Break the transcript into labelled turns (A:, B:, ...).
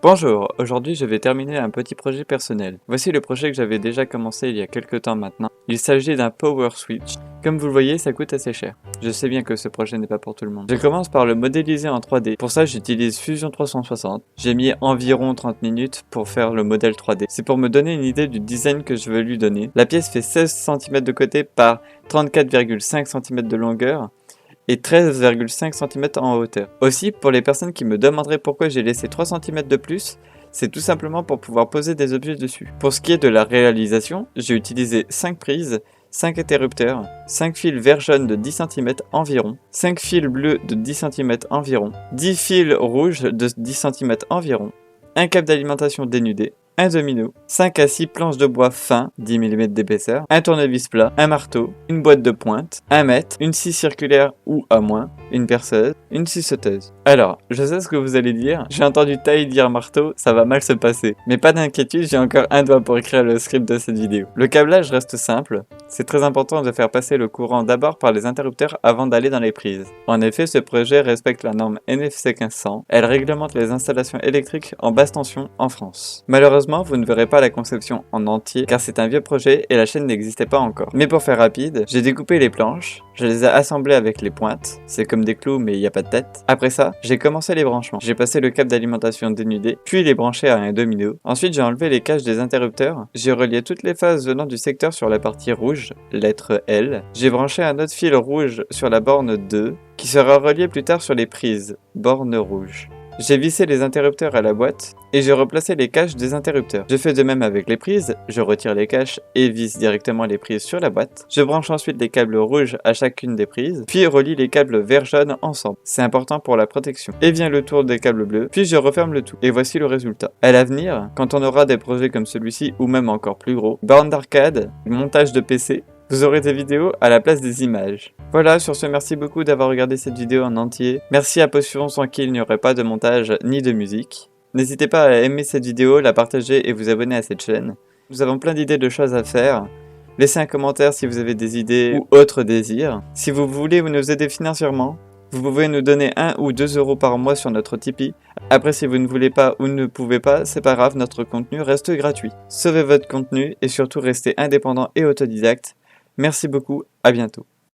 A: Bonjour, aujourd'hui je vais terminer un petit projet personnel. Voici le projet que j'avais déjà commencé il y a quelques temps maintenant. Il s'agit d'un power switch. Comme vous le voyez, ça coûte assez cher. Je sais bien que ce projet n'est pas pour tout le monde. Je commence par le modéliser en 3D. Pour ça, j'utilise Fusion 360. J'ai mis environ 30 minutes pour faire le modèle 3D. C'est pour me donner une idée du design que je veux lui donner. La pièce fait 16 cm de côté par 34,5 cm de longueur et 13,5 cm en hauteur. Aussi, pour les personnes qui me demanderaient pourquoi j'ai laissé 3 cm de plus, c'est tout simplement pour pouvoir poser des objets dessus. Pour ce qui est de la réalisation, j'ai utilisé 5 prises, 5 interrupteurs, 5 fils vert jaune de 10 cm environ, 5 fils bleus de 10 cm environ, 10 fils rouges de 10 cm environ, un câble d'alimentation dénudé, un domino, 5 à 6 planches de bois fin, 10 mm d'épaisseur, un tournevis plat, un marteau, une boîte de pointe, un mètre, une scie circulaire ou à moins, une perceuse, une scie sauteuse. Alors, je sais ce que vous allez dire, j'ai entendu taille dire marteau, ça va mal se passer. Mais pas d'inquiétude, j'ai encore un doigt pour écrire le script de cette vidéo. Le câblage reste simple, c'est très important de faire passer le courant d'abord par les interrupteurs avant d'aller dans les prises. En effet, ce projet respecte la norme NFC 1500, elle réglemente les installations électriques en basse tension en France. Malheureusement, vous ne verrez pas la conception en entier car c'est un vieux projet et la chaîne n'existait pas encore. Mais pour faire rapide, j'ai découpé les planches, je les ai assemblées avec les pointes, c'est comme des clous mais il n'y a pas de tête. Après ça, j'ai commencé les branchements. J'ai passé le câble d'alimentation dénudé, puis les branché à un domino. Ensuite, j'ai enlevé les caches des interrupteurs, j'ai relié toutes les phases venant du secteur sur la partie rouge, lettre L. J'ai branché un autre fil rouge sur la borne 2, qui sera relié plus tard sur les prises, borne rouge. J'ai vissé les interrupteurs à la boîte et j'ai replacé les caches des interrupteurs. Je fais de même avec les prises, je retire les caches et visse directement les prises sur la boîte. Je branche ensuite les câbles rouges à chacune des prises, puis relie les câbles vert-jaune ensemble. C'est important pour la protection. Et vient le tour des câbles bleus, puis je referme le tout. Et voici le résultat. À l'avenir, quand on aura des projets comme celui-ci ou même encore plus gros, borne d'arcade, montage de PC, vous aurez des vidéos à la place des images. Voilà, sur ce, merci beaucoup d'avoir regardé cette vidéo en entier. Merci à Potion sans qui il n'y aurait pas de montage ni de musique. N'hésitez pas à aimer cette vidéo, la partager et vous abonner à cette chaîne. Nous avons plein d'idées de choses à faire. Laissez un commentaire si vous avez des idées ou autres désirs. Si vous voulez nous aider financièrement, vous pouvez nous donner 1 ou 2 euros par mois sur notre Tipeee. Après, si vous ne voulez pas ou ne pouvez pas, c'est pas grave, notre contenu reste gratuit. Sauvez votre contenu et surtout restez indépendant et autodidacte. Merci beaucoup, à bientôt.